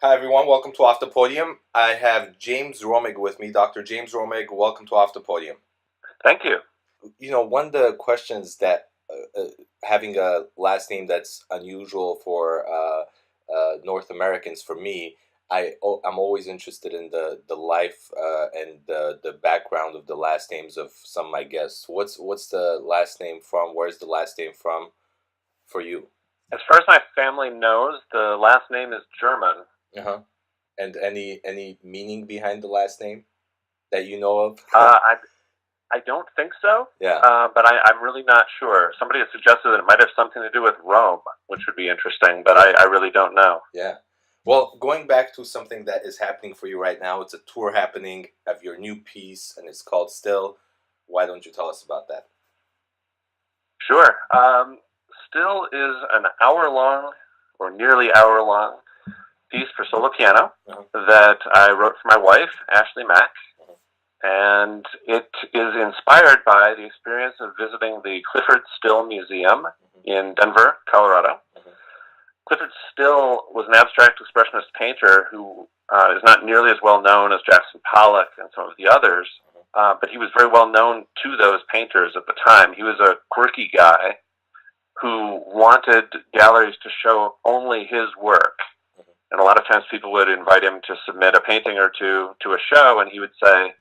Hi everyone, welcome to Off the Podium. I have James Romig with me. Dr. James Romig, welcome to Off the Podium. Thank you. One of the questions that having a last name that's unusual for North Americans, for me, I'm always interested in the life and the background of the last names of some of my guests. What's the last name from? Where's the last name from for you? As far as my family knows, the last name is German. Uh-huh. And any meaning behind the last name that you know of? I don't think so. Yeah. But I'm really not sure. Somebody has suggested that it might have something to do with Rome, which would be interesting, but I really don't know. Yeah. Well, going back to something that is happening for you right now, it's a tour happening of your new piece, and it's called Still. Why don't you tell us about that? Sure. Still is an hour-long, or nearly hour-long, piece for solo piano that I wrote for my wife, Ashlee Mack. And it is inspired by the experience of visiting the Clyfford Still Museum in Denver, Colorado. Clyfford Still was an abstract expressionist painter who is not nearly as well known as Jackson Pollock and some of the others, but he was very well known to those painters at the time. He was a quirky guy who wanted galleries to show only his work. And a lot of times people would invite him to submit a painting or two to a show, and he would say,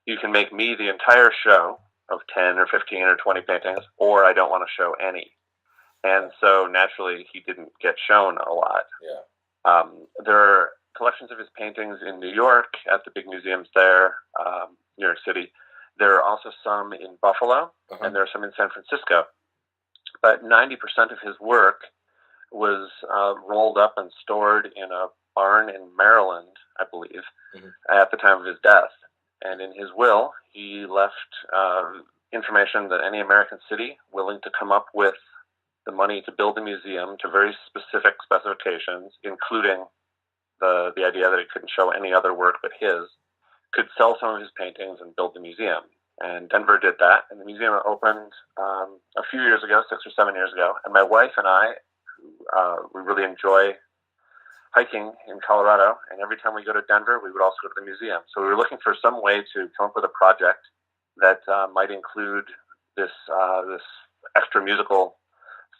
"You can make me the entire show of 10 or 15 or 20 paintings, or I don't want to show any." And so naturally, he didn't get shown a lot. Yeah. There are collections of his paintings in New York at the big museums there, New York City. There are also some in Buffalo, and there are some in San Francisco. But 90% of his work was rolled up and stored in a barn in Maryland, I believe, at the time of his death. And in his will, he left information that any American city willing to come up with the money to build a museum to very specific specifications, including the idea that it couldn't show any other work but his, could sell some of his paintings and build the museum. And Denver did that, and the museum opened a few years ago, 6 or 7 years ago. And my wife and I, we really enjoy hiking in Colorado, and every time we go to Denver, we would also go to the museum. So we were looking for some way to come up with a project that might include this extra musical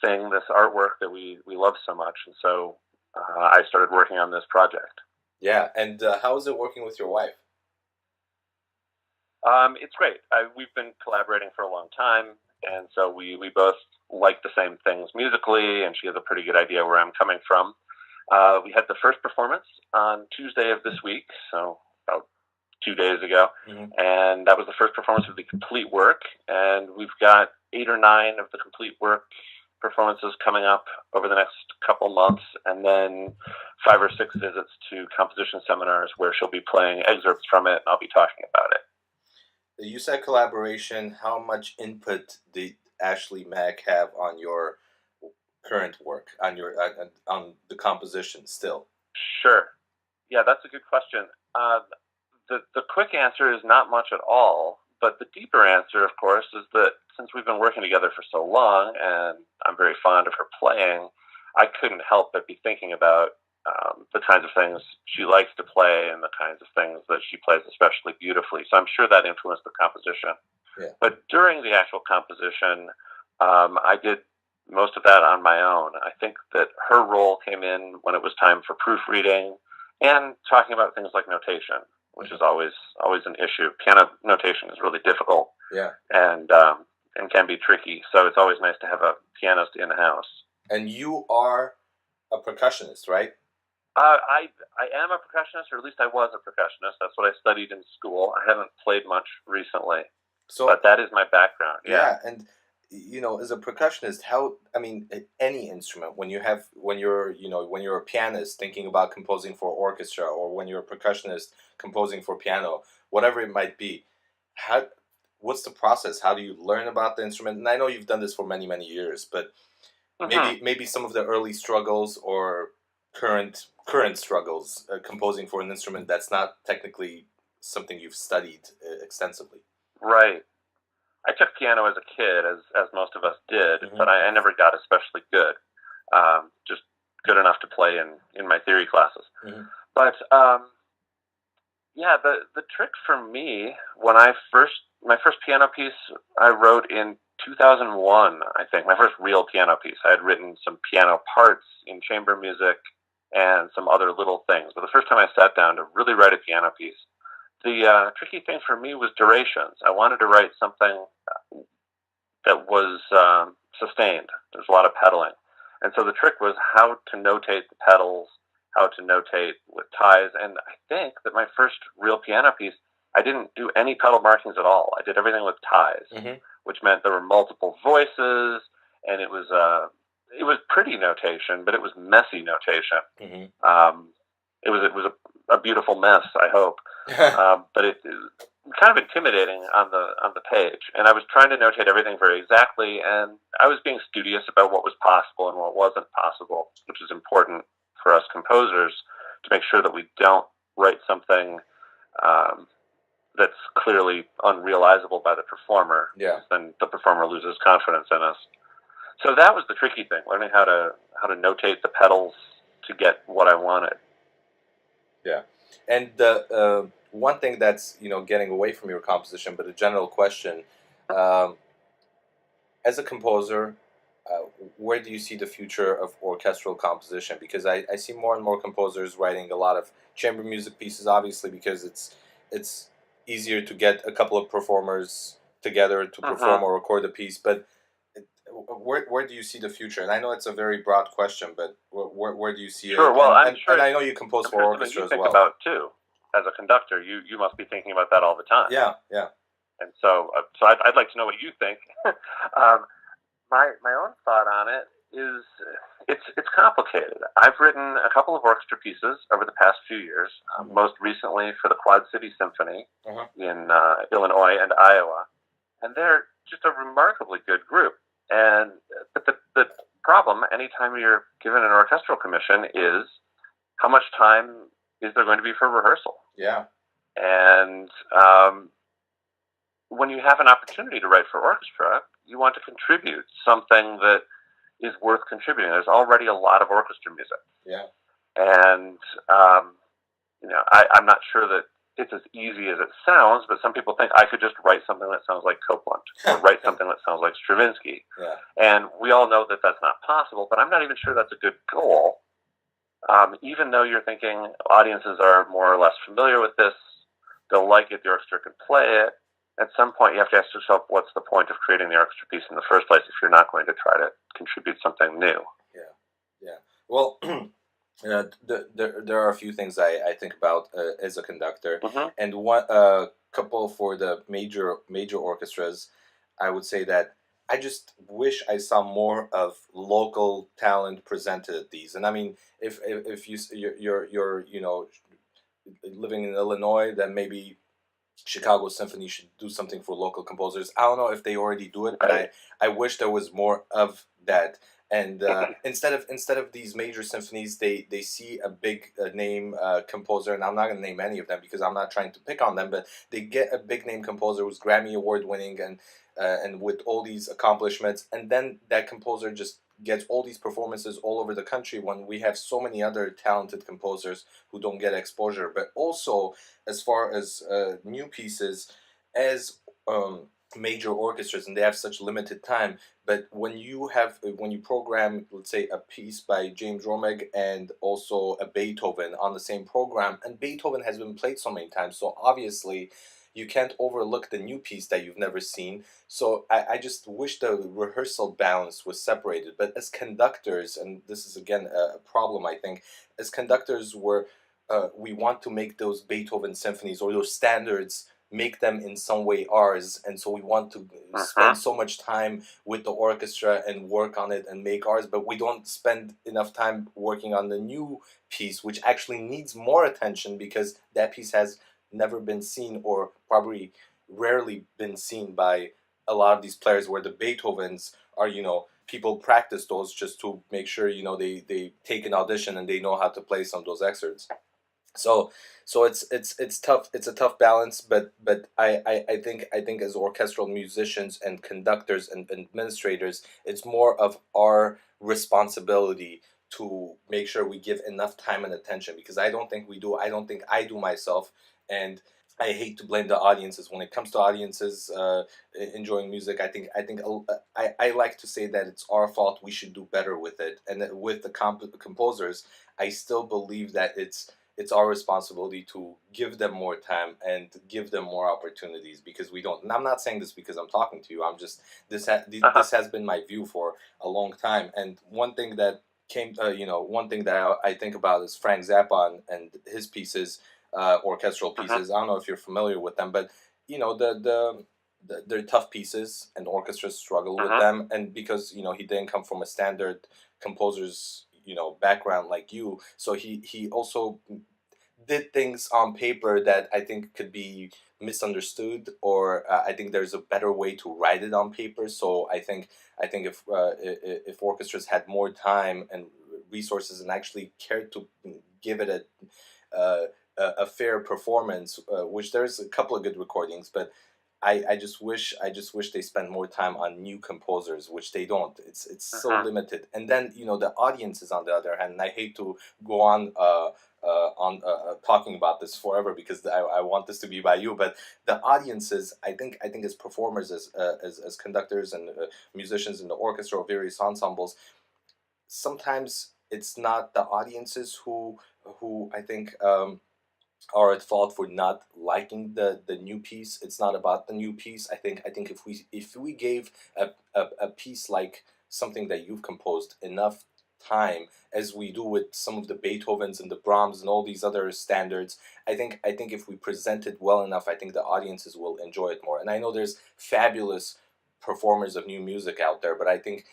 thing, this artwork that we love so much. And so I started working on this project. Yeah, and how is it working with your wife? It's great. We've been collaborating for a long time, and so we both like the same things musically, and she has a pretty good idea where I'm coming from. We had the first performance on Tuesday of this week, so about 2 days ago, and that was the first performance of the complete work, and we've got 8 or 9 of the complete work performances coming up over the next couple months, and then 5 or 6 visits to composition seminars where she'll be playing excerpts from it, and I'll be talking about it. You said collaboration. How much input did Ashlee Mack have on your current work, on your on the composition Still? Sure. Yeah, that's a good question. The quick answer is not much at all, but the deeper answer, of course, is that since we've been working together for so long, and I'm very fond of her playing, I couldn't help but be thinking about the kinds of things she likes to play and the kinds of things that she plays especially beautifully. So I'm sure that influenced the composition. Yeah. But during the actual composition, I did most of that on my own. I think that her role came in when it was time for proofreading and talking about things like notation, which is always an issue. Piano notation is really difficult, and can be tricky. So it's always nice to have a pianist in the house. And you are a percussionist, right? I am a percussionist, or at least I was a percussionist. That's what I studied in school. I haven't played much recently, but that is my background. Yeah, and as a percussionist, any instrument, when you're a pianist thinking about composing for orchestra, or when you're a percussionist composing for piano, whatever it might be, what's the process? How do you learn about the instrument? And I know you've done this for many, many years, but maybe some of the early struggles or current struggles composing for an instrument that's not technically something you've studied extensively. Right. I took piano as a kid, as most of us did, but I never got especially good. Just good enough to play in my theory classes. But yeah, the trick for me when my first piano piece I wrote in 2001, I think, my first real piano piece. I had written some piano parts in chamber music and some other little things. But the first time I sat down to really write a piano piece, the tricky thing for me was durations. I wanted to write something that was sustained. There's a lot of pedaling. And so the trick was how to notate the pedals, how to notate with ties. And I think that my first real piano piece, I didn't do any pedal markings at all. I did everything with ties, which meant there were multiple voices, and it was pretty notation, but it was messy notation. It was a beautiful mess, I hope, but it kind of intimidating on the page. And I was trying to notate everything very exactly, and I was being studious about what was possible and what wasn't possible, which is important for us composers to make sure that we don't write something that's clearly unrealizable by the performer. Yeah. Then the performer loses confidence in us. So that was the tricky thing, learning how to notate the pedals to get what I wanted. Yeah. And the one thing that's, getting away from your composition, but a general question, as a composer, where do you see the future of orchestral composition? Because I see more and more composers writing a lot of chamber music pieces, obviously, because it's easier to get a couple of performers together to perform or record a piece. But where do you see the future? And I know it's a very broad question, but where do you see it? Sure. Well, and I know you compose for orchestra as well. You think about too, as a conductor, you must be thinking about that all the time. Yeah. And so I'd like to know what you think. My own thought on it is it's complicated. I've written a couple of orchestra pieces over the past few years, most recently for the Quad City Symphony in Illinois and Iowa, and they're just a remarkably good group. But the problem, anytime you're given an orchestral commission, is how much time is there going to be for rehearsal? Yeah. And when you have an opportunity to write for orchestra, you want to contribute something that is worth contributing. There's already a lot of orchestra music. Yeah. And, I'm not sure that it's as easy as it sounds, but some people think I could just write something that sounds like Copland or write something that sounds like Stravinsky. Yeah. And we all know that that's not possible, but I'm not even sure that's a good goal. Even though you're thinking audiences are more or less familiar with this, they'll like it, the orchestra can play it. At some point, you have to ask yourself, what's the point of creating the orchestra piece in the first place if you're not going to try to contribute something new? Yeah. Well, there are a few things I think about as a conductor, and one couple for the major orchestras. I would say that I just wish I saw more of local talent presented at these. And I mean, if you're living in Illinois, then maybe Chicago Symphony should do something for local composers. I don't know if they already do it, but I wish there was more of that. And instead of these major symphonies, they see a big name composer, and I'm not going to name any of them because I'm not trying to pick on them, but they get a big name composer who's Grammy Award winning and with all these accomplishments, and then that composer just gets all these performances all over the country when we have so many other talented composers who don't get exposure. But also, as far as new pieces, as major orchestras, and they have such limited time, but when you program, let's say, a piece by James Romig and also a Beethoven on the same program, and Beethoven has been played so many times, so obviously you can't overlook the new piece that you've never seen. So I just wish the rehearsal balance was separated. But as conductors, and this is again a problem, I think, as conductors we want to make those Beethoven symphonies or those standards, make them in some way ours, and so we want to spend so much time with the orchestra and work on it and make ours, but we don't spend enough time working on the new piece, which actually needs more attention because that piece has never been seen or probably rarely been seen by a lot of these players, where the Beethovens are, people practice those just to make sure, they take an audition and they know how to play some of those excerpts. So it's tough. It's a tough balance, but I think as orchestral musicians and conductors and administrators, it's more of our responsibility to make sure we give enough time and attention, because I don't think we do. I don't think I do myself, and I hate to blame the audiences when it comes to audiences enjoying music. I like to say that it's our fault. We should do better with it, and that with the composers, I still believe that it's our responsibility to give them more time and give them more opportunities, because we don't. And I'm not saying this because I'm talking to you. I'm just this has been my view for a long time. And one thing that one thing that I think about is Frank Zappa and his pieces, orchestral pieces. I don't know if you're familiar with them, but they're tough pieces, and orchestras struggle with them. And because he didn't come from a standard composer's background like you, so he also did things on paper that I think could be misunderstood, or I think there's a better way to write it on paper. So I think if orchestras had more time and resources and actually cared to give it a fair performance, which there's a couple of good recordings, but I just wish they spend more time on new composers, which they don't. It's so limited. And then the audiences, on the other hand, and I hate to go on talking about this forever, because I want this to be by you, but the audiences, I think as performers, as conductors and musicians in the orchestra or various ensembles, sometimes it's not the audiences who I think are at fault for not liking the new piece. It's not about the new piece. I think if we gave a piece like something that you've composed enough time, as we do with some of the Beethovens and the Brahms and all these other standards, I think if we present it well enough, I think the audiences will enjoy it more. And I know there's fabulous performers of new music out there, but I think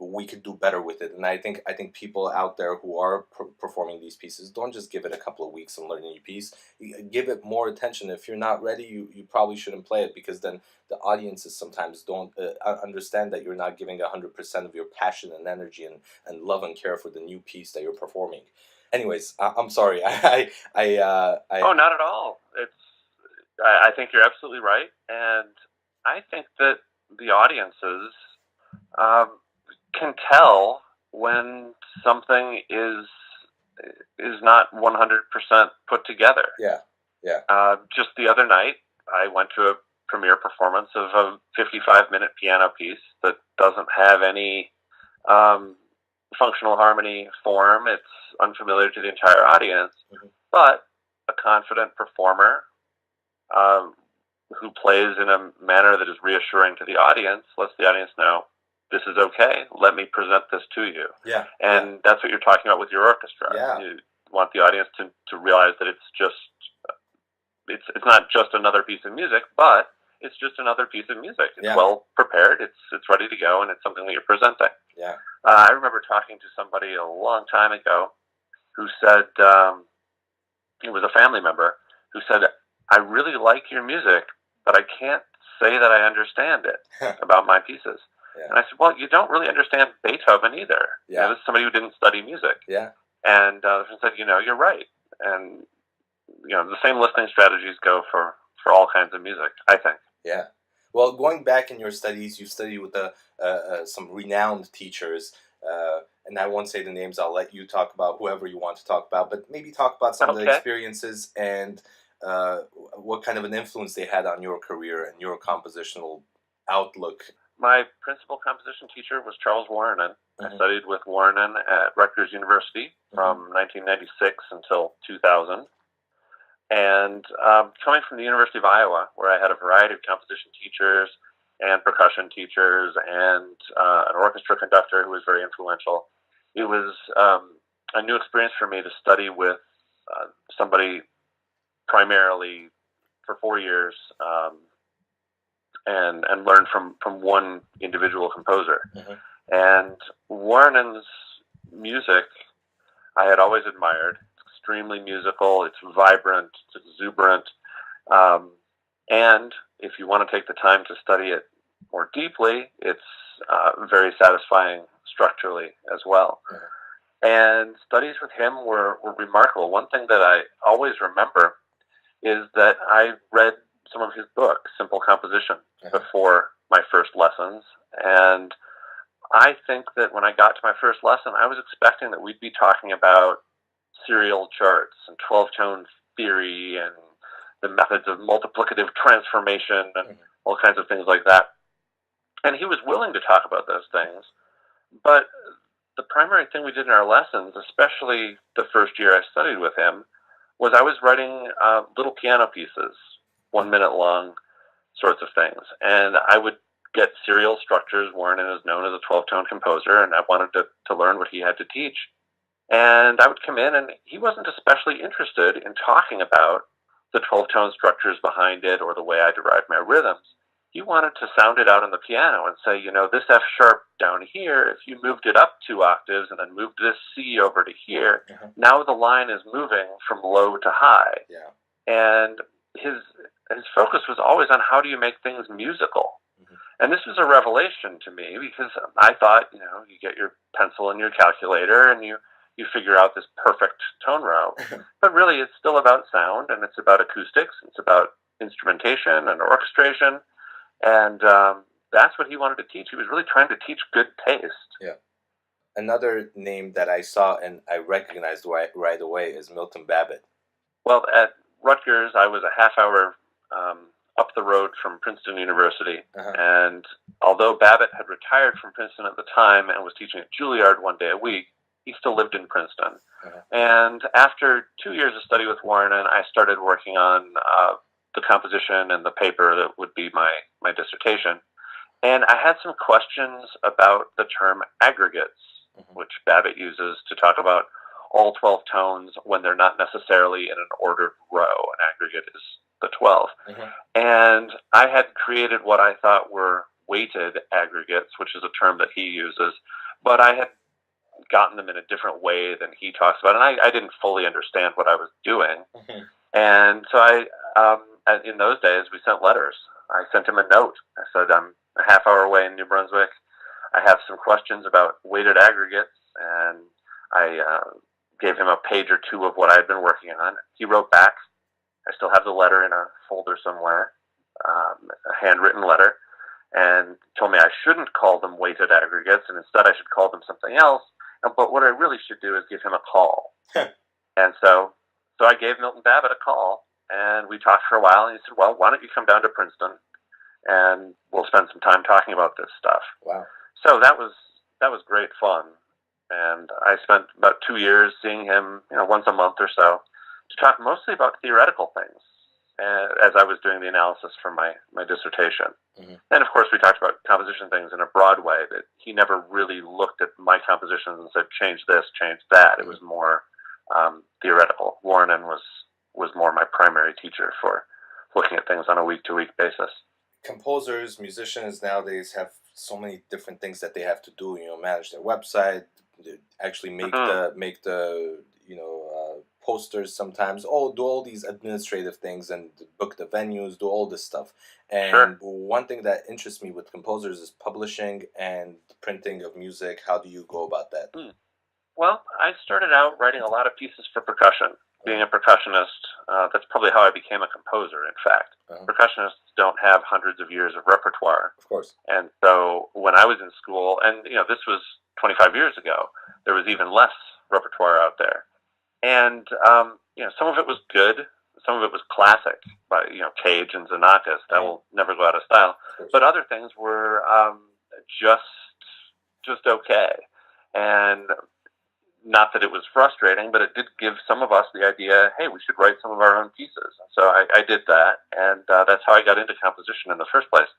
we could do better with it. And I think people out there who are performing these pieces, don't just give it a couple of weeks and learn a new piece. Give it more attention. If you're not ready, you probably shouldn't play it, because then the audiences sometimes don't understand that you're not giving 100% of your passion and energy and love and care for the new piece that you're performing. Anyways, I'm sorry. Oh, not at all. I think you're absolutely right, and I think that the audiences can tell when something is not 100% put together. Yeah. Just the other night, I went to a premiere performance of a 55-minute piano piece that doesn't have any functional harmony form. It's unfamiliar to the entire audience, but a confident performer who plays in a manner that is reassuring to the audience lets the audience know, this is okay. Let me present this to you. Yeah. And that's what you're talking about with your orchestra. Yeah. You want the audience to realize that it's not just another piece of music, but it's just another piece of music. It's well prepared. It's ready to go, and it's something that you're presenting. Yeah. I remember talking to somebody a long time ago who said, it was a family member who said, I really like your music, but I can't say that I understand it about my pieces. Yeah. And I said, well, you don't really understand Beethoven either. Yeah. This is somebody who didn't study music. Yeah. And the person said, you're right. And, the same listening strategies go for all kinds of music, I think. Yeah. Well, going back in your studies, you studied with some renowned teachers, and I won't say the names. I'll let you talk about whoever you want to talk about, but maybe talk about some of the experiences and what kind of an influence they had on your career and your compositional outlook. My principal composition teacher was Charles Wuorinen. I studied with Wuorinen at Rutgers University from 1996 until 2000. And coming from the University of Iowa, where I had a variety of composition teachers and percussion teachers and an orchestra conductor who was very influential, it was a new experience for me to study with somebody primarily for 4 years and learn from one individual composer. And Wuorinen's music I had always admired. It's extremely musical, it's vibrant, it's exuberant, and if you want to take the time to study it more deeply, it's very satisfying structurally as well. And studies with him were remarkable. One thing that I always remember is that I read some of his books, Simple Composition, before my first lessons, and I think that when I got to my first lesson, I was expecting that we'd be talking about serial charts and 12-tone theory and the methods of multiplicative transformation and all kinds of things like that. And he was willing to talk about those things. But the primary thing we did in our lessons, especially the first year I studied with him, was I was writing little piano pieces, 1 minute long sorts of things. And I would get serial structures. Wuorinen is known as a 12-tone composer, and I wanted to learn what he had to teach. And I would come in, and he wasn't especially interested in talking about the 12-tone structures behind it or the way I derived my rhythms. He wanted to sound it out on the piano and say, this F sharp down here, if you moved it up 2 octaves and then moved this C over to here, now the line is moving from low to high. Yeah. And his focus was always on how do you make things musical. And this was a revelation to me because I thought, you get your pencil and your calculator and you figure out this perfect tone row. But really, it's still about sound, and it's about acoustics. It's about instrumentation and orchestration. And that's what he wanted to teach. He was really trying to teach good taste. Yeah. Another name that I saw and I recognized right away is Milton Babbitt. Well, at Rutgers, I was a half hour up the road from Princeton University. And although Babbitt had retired from Princeton at the time and was teaching at Juilliard 1 day a week, he still lived in Princeton. And after 2 years of study with Wuorinen, I started working on the composition and the paper that would be my dissertation. And I had some questions about the term aggregates, which Babbitt uses to talk about all 12 tones when they're not necessarily in an ordered row. An aggregate is the 12. And I had created what I thought were weighted aggregates, which is a term that he uses, but I had gotten them in a different way than he talks about, and I didn't fully understand what I was doing. And so in those days, we sent letters. I sent him a note. I said, I'm a half hour away in New Brunswick. I have some questions about weighted aggregates, and I gave him a page or two of what I had been working on. He wrote back. I still have the letter in a folder somewhere, a handwritten letter, and told me I shouldn't call them weighted aggregates, and instead I should call them something else. But what I really should do is give him a call. And so I gave Milton Babbitt a call, and we talked for a while, and he said, well, why don't you come down to Princeton, and we'll spend some time talking about this stuff. Wow. So that was great fun. And I spent about 2 years seeing him, once a month or so, to talk mostly about theoretical things as I was doing the analysis for my dissertation. And of course, we talked about composition things in a broad way, but he never really looked at my compositions and said, change this, change that. It was more theoretical. Wuorinen was more my primary teacher for looking at things on a week-to-week basis. Composers, musicians nowadays have so many different things that they have to do. Manage their website, actually make the posters sometimes. Do all these administrative things and book the venues, do all this stuff. And one thing that interests me with composers is publishing and printing of music. How do you go about that? Well, I started out writing a lot of pieces for percussion. Being a percussionist, that's probably how I became a composer, in fact. Percussionists don't have hundreds of years of repertoire. Of course. And so when I was in school, and this was 25 years ago, there was even less repertoire out there. And, some of it was good. Some of it was classic, by, Cage and Xenakis. That will never go out of style. But other things were just okay. And not that it was frustrating, but it did give some of us the idea, hey, we should write some of our own pieces. So I did that, and that's how I got into composition in the first place.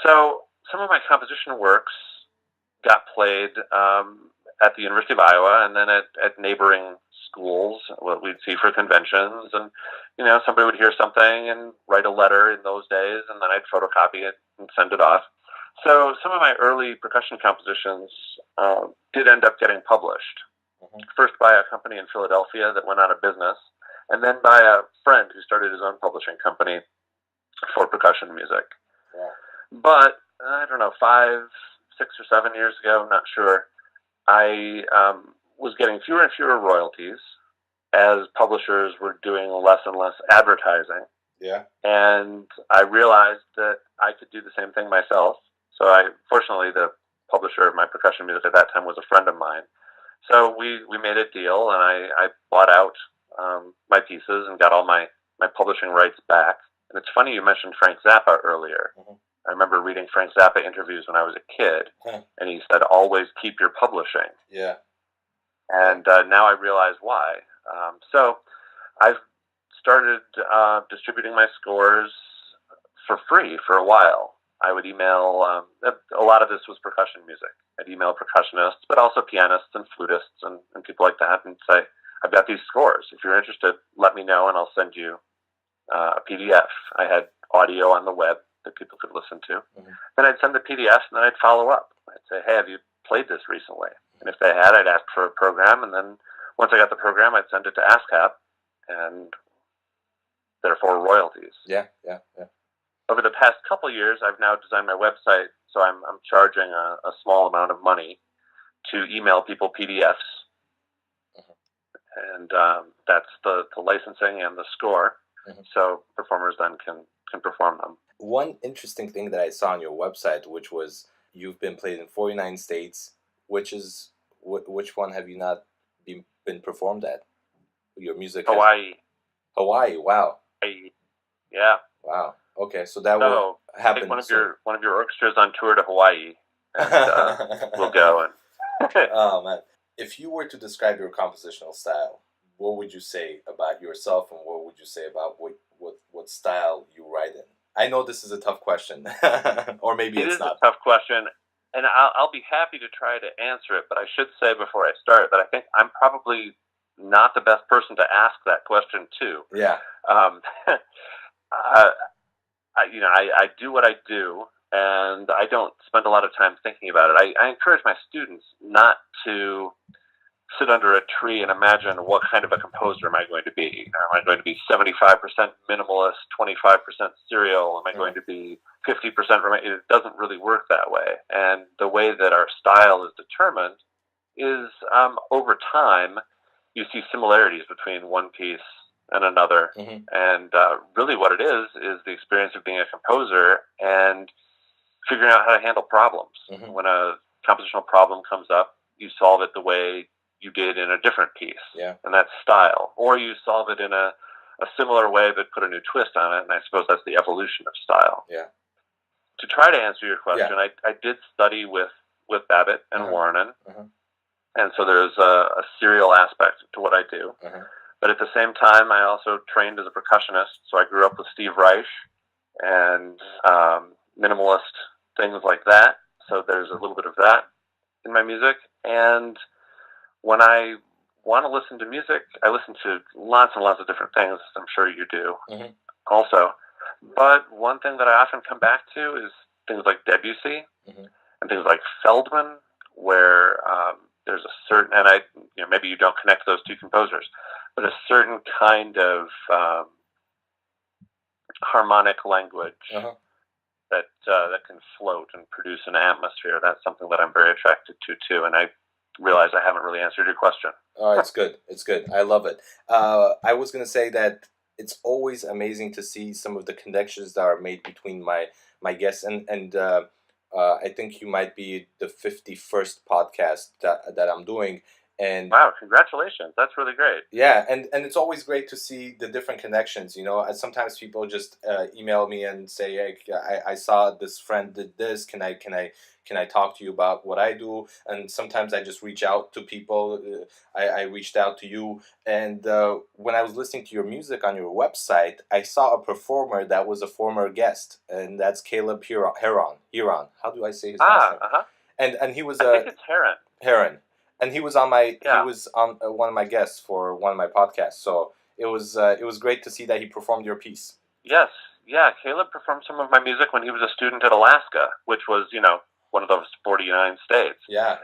So some of my composition works got played at the University of Iowa, and then at neighboring schools, what we'd see for conventions, and somebody would hear something and write a letter in those days, and then I'd photocopy it and send it off. So some of my early percussion compositions did end up getting published. First by a company in Philadelphia that went out of business, and then by a friend who started his own publishing company for percussion music. But I don't know, 5, 6, or 7 years ago, I'm not sure, I was getting fewer and fewer royalties as publishers were doing less and less advertising. And I realized that I could do the same thing myself. So fortunately, the publisher of my percussion music at that time was a friend of mine. So we made a deal, and I bought out my pieces and got all my publishing rights back. And it's funny you mentioned Frank Zappa earlier. Mm-hmm. I remember reading Frank Zappa interviews when I was a kid, and he said, always keep your publishing. Yeah. And now I realize why. So I've started distributing my scores for free for a while. I would email, a lot of this was percussion music. I'd email percussionists, but also pianists and flutists and people like that, and say, I've got these scores. If you're interested, let me know, and I'll send you a PDF. I had audio on the web that people could listen to. Mm-hmm. Then I'd send the PDF, and then I'd follow up. I'd say, hey, have you played this recently? And if they had, I'd ask for a program, and then once I got the program, I'd send it to ASCAP, and therefore royalties. Yeah. Over the past couple of years, I've now designed my website, so I'm charging a small amount of money to email people PDFs, and that's the licensing and the score, so performers then can perform them. One interesting thing that I saw on your website, which was you've been played in 49 states. Which one have you not been performed at? Your music. Hawaii. Wow. Yeah. Wow. Okay, so that will happen. Take one of your orchestras on tour to Hawaii, and we'll go. And oh man, if you were to describe your compositional style, what would you say about yourself, and what would you say about what style you write in? I know this is a tough question, or maybe it's not. It is a tough question, and I'll be happy to try to answer it. But I should say before I start that I think I'm probably not the best person to ask that question to. Yeah. I do what I do, and I don't spend a lot of time thinking about it. I encourage my students not to sit under a tree and imagine what kind of a composer am I going to be. Am I going to be 75% minimalist, 25% serial? Am I going to be 50%? It doesn't really work that way. And the way that our style is determined is over time, you see similarities between one piece and another. Mm-hmm. And really what it is the experience of being a composer and figuring out how to handle problems. Mm-hmm. When a compositional problem comes up, you solve it the way you did in a different piece. Yeah. And that's style. Or you solve it in a similar way but put a new twist on it, and I suppose that's the evolution of style. Yeah. To try to answer your question, I did study with Babbitt and Wuorinen. Mm-hmm. And so there's a serial aspect to what I do. Mm-hmm. But at the same time, I also trained as a percussionist. So I grew up with Steve Reich and minimalist things like that. So there's a little bit of that in my music. And when I want to listen to music, I listen to lots and lots of different things. I'm sure you do also. But one thing that I often come back to is things like Debussy and things like Feldman, where there's a certain, and maybe you don't connect those two composers, but a certain kind of harmonic language that can float and produce an atmosphere. That's something that I'm very attracted to too. And I realize I haven't really answered your question. Oh, it's good. It's good. I love it. I was going to say that it's always amazing to see some of the connections that are made between my guests, and I think you might be the 51st podcast that I'm doing. And wow, congratulations. That's really great. Yeah, and it's always great to see the different connections, Sometimes people just email me and say, hey, I saw this friend did this. Can I talk to you about what I do? And sometimes I just reach out to people. I reached out to you. And when I was listening to your music on your website, I saw a performer that was a former guest, and that's Caleb Heron. How do I say his last name? And he was I think it's Heron. And he was on one of my guests for one of my podcasts. So it was great to see that he performed your piece. Yes, yeah. Caleb performed some of my music when he was a student at Alaska, which was one of those 49 states. Yeah.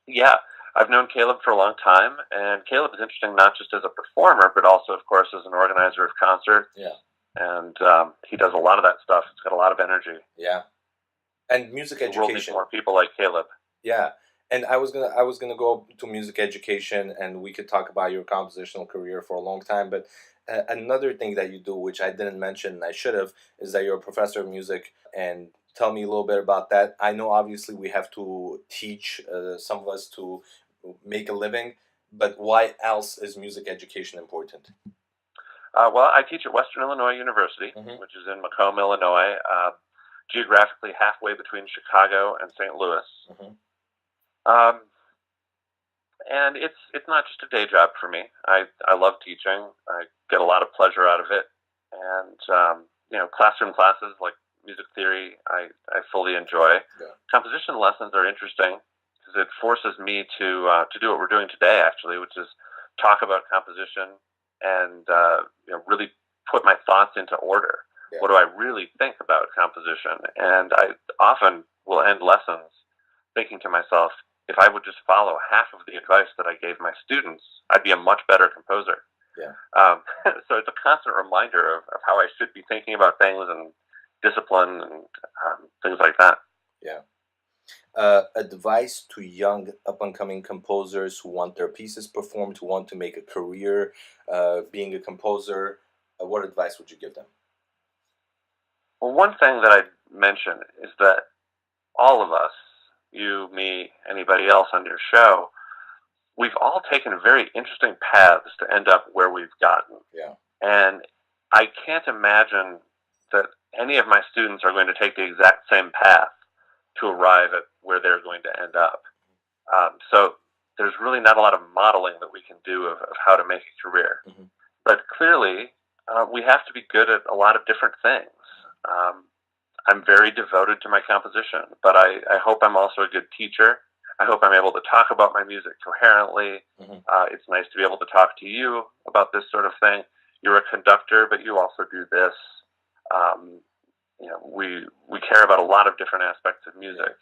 Yeah. I've known Caleb for a long time, and Caleb is interesting not just as a performer, but also, of course, as an organizer of concerts. Yeah. And he does a lot of that stuff. It's got a lot of energy. Yeah. And music education. The world needs more people like Caleb. Yeah. And I was gonna go to music education, and we could talk about your compositional career for a long time. But another thing that you do, which I didn't mention, and I should have, is that you're a professor of music, and tell me a little bit about that? I know obviously we have to teach some of us to make a living, but why else is music education important? Well, I teach at Western Illinois University, which is in Macomb, Illinois, geographically halfway between Chicago and St. Louis. And it's not just a day job for me. I love teaching. I get a lot of pleasure out of it. And, classroom classes like music theory, I fully enjoy. Yeah. Composition lessons are interesting because it forces me to do what we're doing today, actually, which is talk about composition and really put my thoughts into order. Yeah. What do I really think about composition? And I often will end lessons thinking to myself, if I would just follow half of the advice that I gave my students, I'd be a much better composer. Yeah. So it's a constant reminder of how I should be thinking about things and discipline and things like that. Yeah. Advice to young up-and-coming composers who want their pieces performed, who want to make a career being a composer, what advice would you give them? Well, one thing that I'd mention is that all of us, you, me, anybody else on your show, we've all taken very interesting paths to end up where we've gotten. Yeah. And I can't imagine that any of my students are going to take the exact same path to arrive at where they're going to end up. So there's really not a lot of modeling that we can do of how to make a career. But clearly, we have to be good at a lot of different things. I'm very devoted to my composition, but I hope I'm also a good teacher. I hope I'm able to talk about my music coherently. It's nice to be able to talk to you about this sort of thing. You're a conductor, but you also do this. We care about a lot of different aspects of music.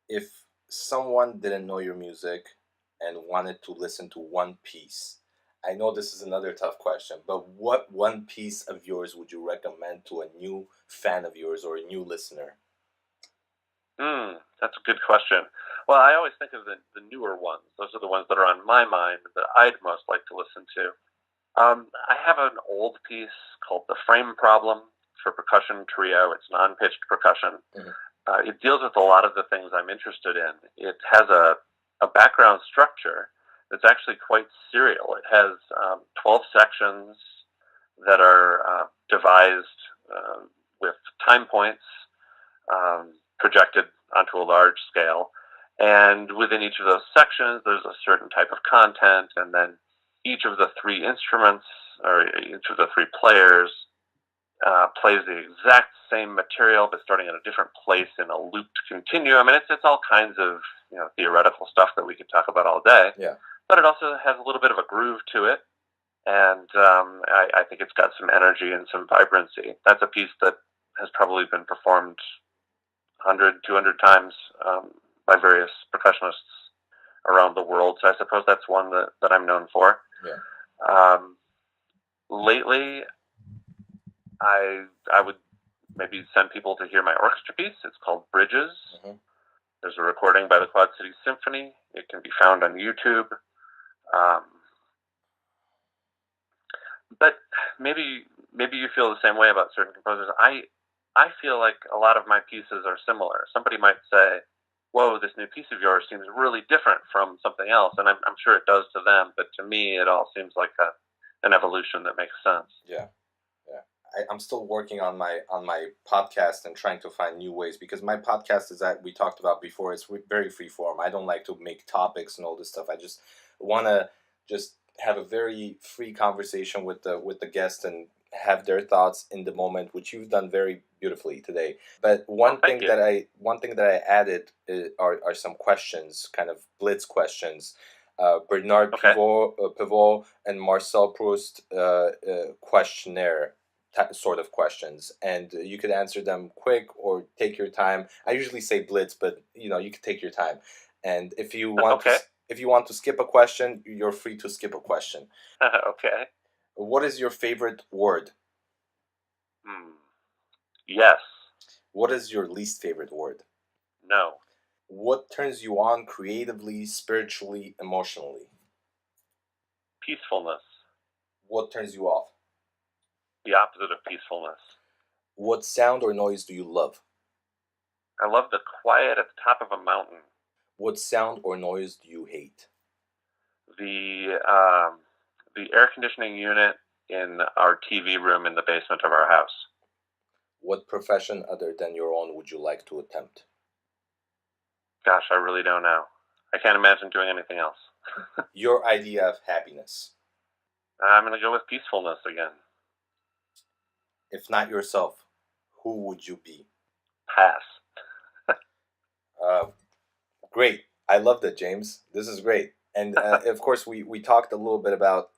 If someone didn't know your music and wanted to listen to one piece, I know this is another tough question, but what one piece of yours would you recommend to a new fan of yours or a new listener? That's a good question. Well, I always think of the newer ones. Those are the ones that are on my mind that I'd most like to listen to. I have an old piece called The Frame Problem for percussion trio. It's non-pitched percussion. It deals with a lot of the things I'm interested in. It has a background structure that's actually quite serial. It has 12 sections that are devised with time points projected onto a large scale. And within each of those sections, there's a certain type of content, and then each of the three instruments, or each of the three players, plays the exact same material, but starting at a different place in a looped continuum. And it's all kinds of theoretical stuff that we could talk about all day. Yeah. But it also has a little bit of a groove to it, and I think it's got some energy and some vibrancy. That's a piece that has probably been performed 100, 200 times by various percussionists around the world. So I suppose that's one that I'm known for. Yeah. Lately, I would maybe send people to hear my orchestra piece. It's called Bridges. There's a recording by the Quad City Symphony. It can be found on YouTube. But maybe you feel the same way about certain composers. I feel like a lot of my pieces are similar. Somebody might say, whoa, this new piece of yours seems really different from something else. And I'm sure it does to them, but to me, it all seems like an evolution that makes sense. Yeah. I'm still working on my podcast and trying to find new ways, because my podcast is, that we talked about before, it's very free form. I don't like to make topics and all this stuff. I just want to just have a very free conversation with the guest and have their thoughts in the moment, which you've done very beautifully today. But one thing that I added are some questions, kind of blitz questions. Bernard Pivot and Marcel Proust questionnaire sort of questions, and you could answer them quick or take your time. I usually say blitz, but you can take your time. And if you want to skip a question, you're free to skip a question. Okay. What is your favorite word? Yes. What is your least favorite word? No. What turns you on creatively, spiritually, emotionally? Peacefulness. What turns you off? The opposite of peacefulness. What sound or noise do you love? I love the quiet at the top of a mountain. What sound or noise do you hate? The air conditioning unit in our TV room in the basement of our house. What profession other than your own would you like to attempt? Gosh, I really don't know. I can't imagine doing anything else. Your idea of happiness? I'm going to go with peacefulness again. If not yourself, who would you be? Pass. Great. I love that, James. This is great. And of course, we talked a little bit about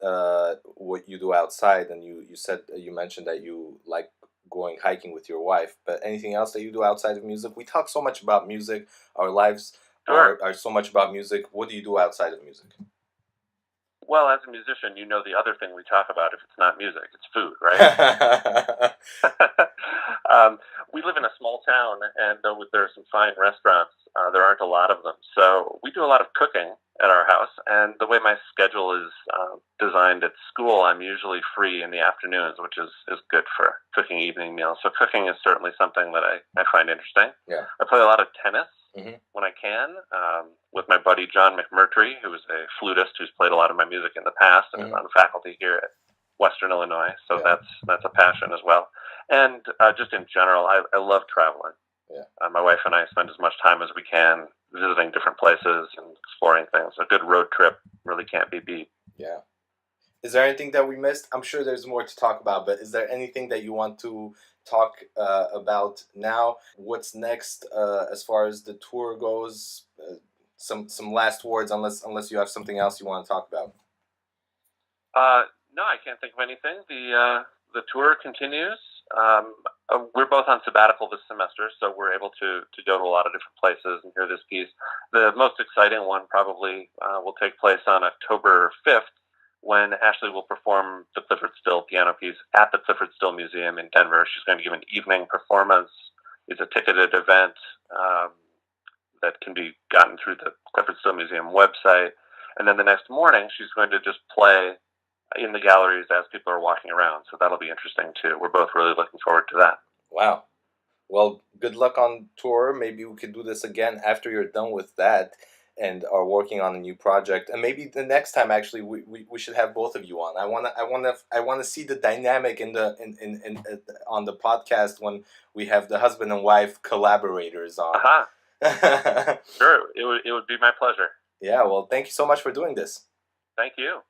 what you do outside, and you mentioned that you like going hiking with your wife. But anything else that you do outside of music? We talk so much about music. Our lives are so much about music. What do you do outside of music? Well, as a musician, you know the other thing we talk about if it's not music, it's food, right? We live in a small town, and there are some fine restaurants. There aren't a lot of them. So we do a lot of cooking at our house, and the way my schedule is designed at school, I'm usually free in the afternoons, which is good for cooking evening meals. So cooking is certainly something that I find interesting. Yeah. I play a lot of tennis when I can, with my buddy John McMurtry, who is a flutist who's played a lot of my music in the past and is on faculty here at Western Illinois. So that's a passion as well. And just in general, I love traveling. Yeah. My wife and I spend as much time as we can visiting different places and exploring things. A good road trip really can't be beat. Yeah. Is there anything that we missed? I'm sure there's more to talk about, but is there anything that you want to talk about now? What's next as far as the tour goes? Some last words, unless you have something else you want to talk about. No, I can't think of anything. The tour continues. We're both on sabbatical this semester, so we're able to go to a lot of different places and hear this piece. The most exciting one probably will take place on October 5th, when Ashlee will perform the Clyfford Still piano piece at the Clyfford Still Museum in Denver. She's going to give an evening performance. It's a ticketed event that can be gotten through the Clyfford Still Museum website. And then the next morning, she's going to just play in the galleries as people are walking around. So that'll be interesting too. We're both really looking forward to that. Wow. Well, good luck on tour. Maybe we could do this again after you're done with that and are working on a new project. And maybe the next time, actually, we should have both of you on. I wanna see the dynamic in on the podcast when we have the husband and wife collaborators on. Sure, it would be my pleasure. Yeah. Well, thank you so much for doing this. Thank you.